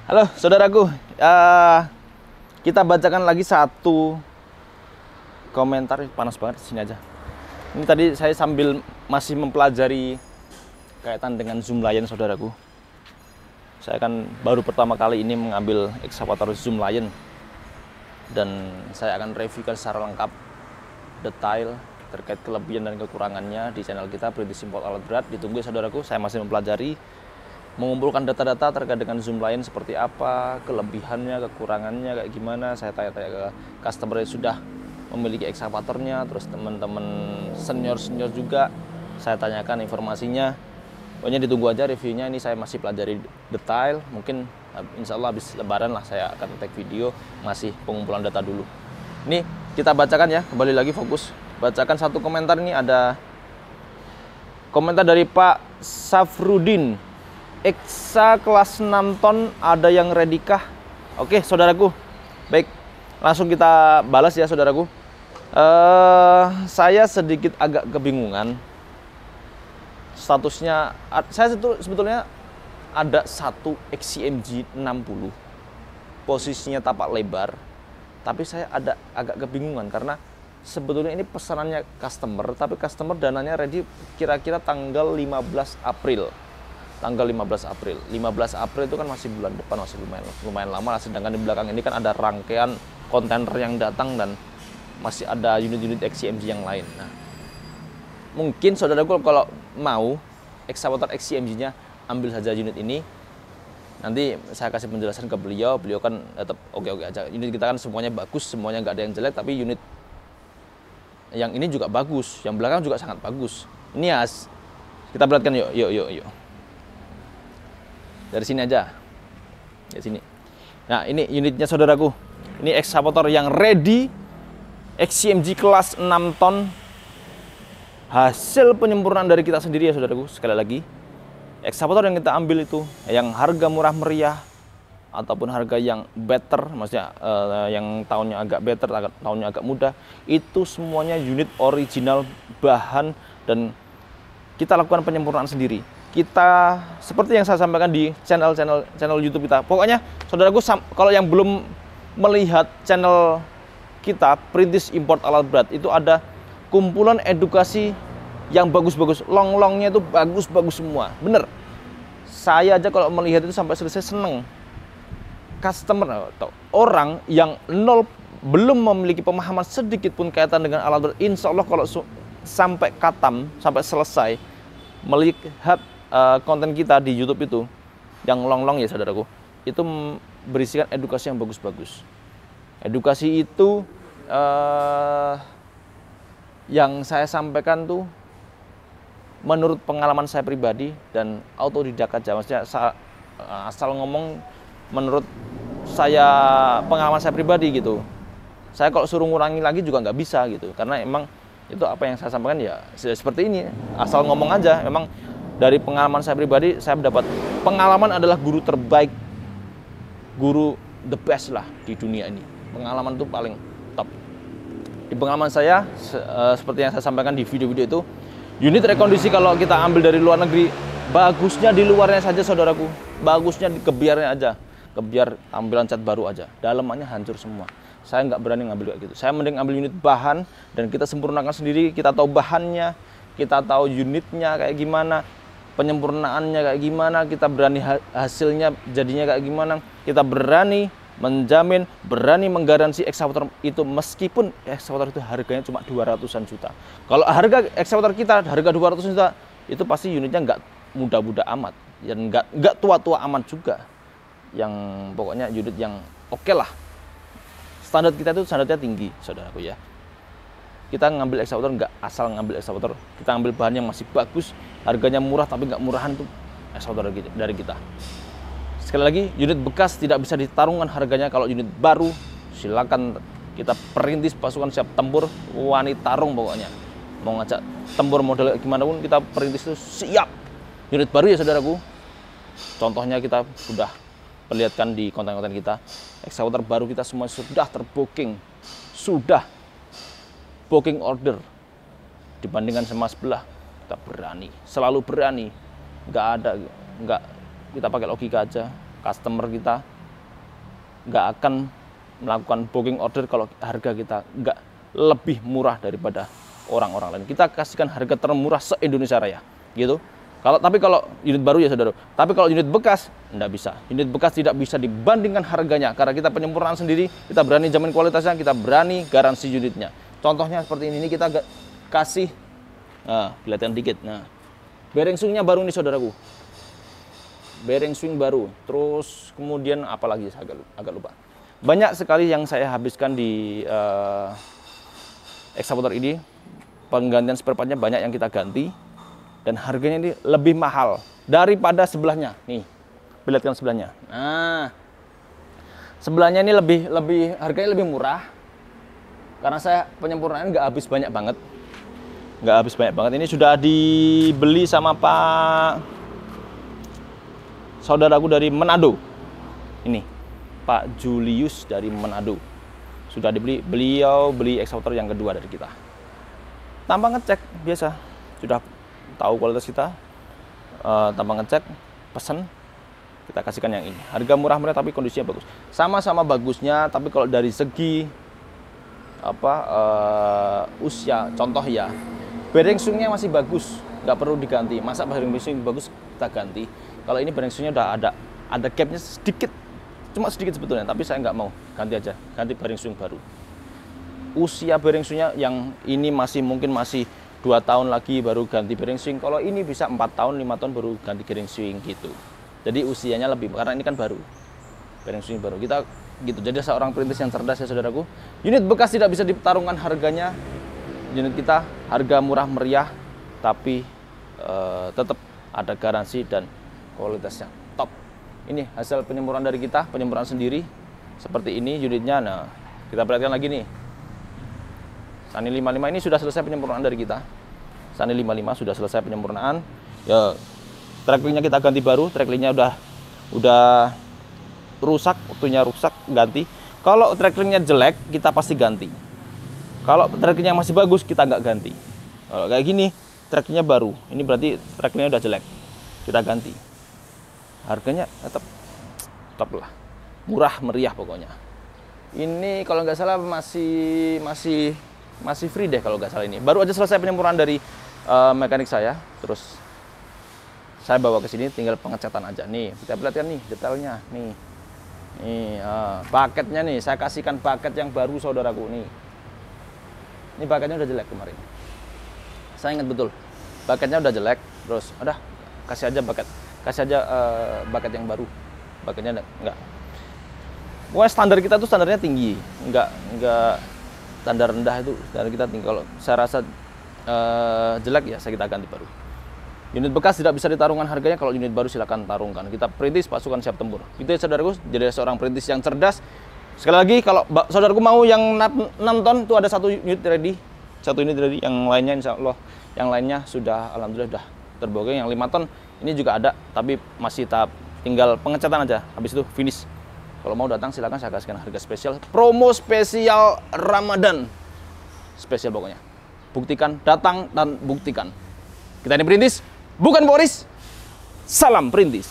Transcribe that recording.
Halo saudaraku, kita bacakan lagi satu komentar. Panas banget di sini aja. Ini tadi saya sambil masih mempelajari kaitan dengan Zoomlion saudaraku. Saya kan baru pertama kali ini mengambil ekskavator Zoomlion dan saya akan reviewkan secara lengkap detail terkait kelebihan dan kekurangannya di channel kita Perintis Import Alat Berat. Ditunggu saudaraku, saya masih mempelajari, mengumpulkan data-data terkait dengan Zoomlion seperti apa, kelebihannya, kekurangannya kayak gimana. Saya tanya-tanya ke customer yang sudah memiliki ekskavatornya, terus teman-teman senior-senior juga saya tanyakan informasinya. Pokoknya ditunggu aja reviewnya, ini saya masih pelajari detail. Mungkin insya Allah habis lebaran lah saya akan take video, masih pengumpulan data dulu. Ini kita bacakan ya, kembali lagi fokus. Bacakan satu komentar. Ini ada komentar dari Pak Safrudin. Eksa kelas 6 ton ada yang ready kah? Oke saudaraku, baik, langsung kita balas ya saudaraku. Saya sedikit agak kebingungan statusnya. Saya sebetulnya ada satu XCMG 60 posisinya tapak lebar, tapi saya ada agak kebingungan karena sebetulnya ini pesanannya customer, tapi customer dananya ready kira-kira tanggal 15 April. Tanggal 15 April. 15 April itu kan masih bulan depan, masih lumayan lama. Sedangkan di belakang ini kan ada rangkaian kontainer yang datang dan masih ada unit-unit XCMG yang lain. Nah, mungkin saudaraku kalau mau ekskavator XCMG-nya ambil saja unit ini. Nanti saya kasih penjelasan ke beliau. Beliau kan tetap oke-oke aja. Unit kita kan semuanya bagus, semuanya nggak ada yang jelek. Tapi unit yang ini juga bagus, yang belakang juga sangat bagus. Ini ya, kita perhatikan yuk. Dari sini aja, dari sini. Nah, ini unitnya saudaraku. Ini ekskavator yang ready, XCMG kelas 6 ton. Hasil penyempurnaan dari kita sendiri ya saudaraku. Sekali lagi, ekskavator yang kita ambil itu, yang harga murah meriah, ataupun harga yang better, maksudnya yang tahunnya agak better, tahunnya agak mudah, itu semuanya unit original, bahan, dan kita lakukan penyempurnaan sendiri. Kita seperti yang saya sampaikan di channel YouTube kita. Pokoknya saudaraku, kalau yang belum melihat channel kita Perintis Import Alat Berat, itu ada kumpulan edukasi yang bagus-bagus. Long-longnya itu bagus-bagus semua. Bener. Saya aja kalau melihat itu sampai selesai seneng. Customer atau orang yang belum memiliki pemahaman sedikit pun kaitan dengan alat berat, insya Allah kalau sampai katam, sampai selesai melihat konten kita di YouTube itu, yang long-long ya saudaraku, itu berisikan edukasi yang bagus-bagus. Edukasi itu yang saya sampaikan tuh menurut pengalaman saya pribadi dan autodidak aja. Maksudnya asal ngomong menurut saya, pengalaman saya pribadi gitu. Saya kalau suruh ngurangi lagi juga nggak bisa gitu, karena emang itu apa yang saya sampaikan ya seperti ini, asal ngomong aja. Memang dari pengalaman saya pribadi, saya mendapat pengalaman adalah guru terbaik, guru the best lah di dunia ini. Pengalaman itu paling top. Di pengalaman saya, seperti yang saya sampaikan di video-video itu, unit rekondisi kalau kita ambil dari luar negeri, bagusnya di luarnya saja saudaraku, bagusnya di kebiarnya aja, kebiar tampilan cat baru aja, dalamannya hancur semua. Saya nggak berani ngambil kayak gitu. Saya mending ambil unit bahan dan kita sempurnakan sendiri. Kita tahu bahannya, kita tahu unitnya kayak gimana, penyempurnaannya kayak gimana, kita berani hasilnya jadinya kayak gimana, kita berani menjamin, berani menggaransi ekskavator itu, meskipun ekskavator itu harganya cuma 200-an juta. Kalau harga ekskavator kita harga 200 juta, itu pasti unitnya nggak muda-muda amat, dan nggak tua-tua amat juga. Yang pokoknya unit yang oke lah. Standar kita itu standarnya tinggi, saudaraku ya. Kita ngambil ekskavator nggak asal ngambil ekskavator, kita ambil bahan yang masih bagus, harganya murah tapi nggak murahan tuh ekskavator dari kita. Sekali lagi, unit bekas tidak bisa ditarungkan harganya. Kalau unit baru, silakan kita perintis pasukan siap tempur, wani tarung pokoknya. Mau ngajak tempur model gimana pun kita perintis itu siap. Unit baru ya saudaraku. Contohnya kita sudah perlihatkan di konten-konten kita. Ekskavator baru kita semua sudah terbooking, sudah booking order. Dibandingkan sama sebelah, kita berani, selalu berani. Nggak kita pakai logika aja. Customer kita nggak akan melakukan booking order kalau harga kita nggak lebih murah daripada orang-orang lain. Kita kasihkan harga termurah se-Indonesia Raya, gitu. Tapi kalau unit baru ya saudara. Tapi kalau unit bekas nggak bisa. Unit bekas tidak bisa dibandingkan harganya karena kita penyempurnaan sendiri. Kita berani jamin kualitasnya, kita berani garansi unitnya. Contohnya seperti ini kita kasih, kelihatan dikit. Nah, bearing swingnya baru nih saudaraku. Bearing swing baru. Terus kemudian apa lagi saya agak lupa. Banyak sekali yang saya habiskan di ekskavator ini. Penggantian spare partnya banyak yang kita ganti. Dan harganya ini lebih mahal daripada sebelahnya. Nih, lihatkan sebelahnya. Nah, sebelahnya ini harganya lebih murah. Karena saya penyempurnaan nggak habis banyak banget. Ini sudah dibeli sama Pak saudaraku dari Manado. Ini Pak Julius dari Manado. Sudah dibeli, beliau beli ekskavator yang kedua dari kita. Tanpa ngecek biasa, sudah tahu kualitas kita, tanpa ngecek, pesen, kita kasihkan yang ini. Harga murah-murah tapi kondisinya bagus. Sama-sama bagusnya, tapi kalau dari segi usia, contoh ya, bearing swingnya masih bagus, nggak perlu diganti. Masa bearing swing bagus kita ganti? Kalau ini bearing swingnya udah ada gapnya sedikit, cuma sedikit sebetulnya, tapi saya nggak mau, ganti aja, ganti bearing swing baru. Usia bearing swingnya yang ini mungkin masih 2 tahun lagi baru ganti bearing swing. Kalau ini bisa 4 tahun, 5 tahun baru ganti bearing swing gitu. Jadi usianya lebih, karena ini kan baru, bearing swing baru. Kita gitu. Jadi seorang perintis yang cerdas ya saudaraku. Unit bekas tidak bisa ditarungkan harganya. Unit kita harga murah meriah, tapi tetap ada garansi dan kualitasnya top. Ini hasil penyempurnaan dari kita, penyempurnaan sendiri. Seperti ini unitnya. Nah, kita perhatikan lagi nih. Sani 55 ini sudah selesai penyempurnaan dari kita. Sani 55 sudah selesai penyempurnaan. Ya, tracklingnya kita ganti baru. Tracklingnya udah rusak, waktunya rusak, ganti. Kalau tracklingnya jelek, kita pasti ganti. Kalau tracklingnya masih bagus, kita nggak ganti. Kalau kayak gini, tracklingnya baru. Ini berarti tracklingnya udah jelek. Kita ganti. Harganya tetap top lah. Murah meriah pokoknya. Ini kalau nggak salah masih free deh kalau nggak salah ini. Baru aja selesai penyempurnaan dari mekanik saya. Terus saya bawa ke sini, tinggal pengecatan aja. Nih, kita perhatikan nih detailnya. Nih, paketnya nih. Saya kasihkan paket yang baru saudaraku nih. Ini paketnya udah jelek kemarin. Saya ingat betul. Paketnya udah jelek. Terus, udah kasih aja paket yang baru. Paketnya enggak. Pokoknya standar kita tuh standarnya tinggi, enggak standar rendah itu standar kita tinggi. Kalau saya rasa jelek ya kita ganti baru. Unit bekas tidak bisa ditarungkan harganya, kalau unit baru silakan tarungkan. Kita perintis pasukan siap tempur. Itu ya saudaraku, jadi seorang perintis yang cerdas. Sekali lagi kalau saudaraku mau yang 6 ton itu ada 1 unit ready. 1 unit ready, yang lainnya insya Allah yang lainnya sudah alhamdulillah sudah terbooking. Yang 5 ton ini juga ada, tapi masih tahap tinggal pengecatan aja. Habis itu finish. Kalau mau datang silakan, saya kasihkan harga spesial, promo spesial Ramadan. Spesial pokoknya. Buktikan, datang dan buktikan. Kita ini perintis, bukan Boris. Salam perintis.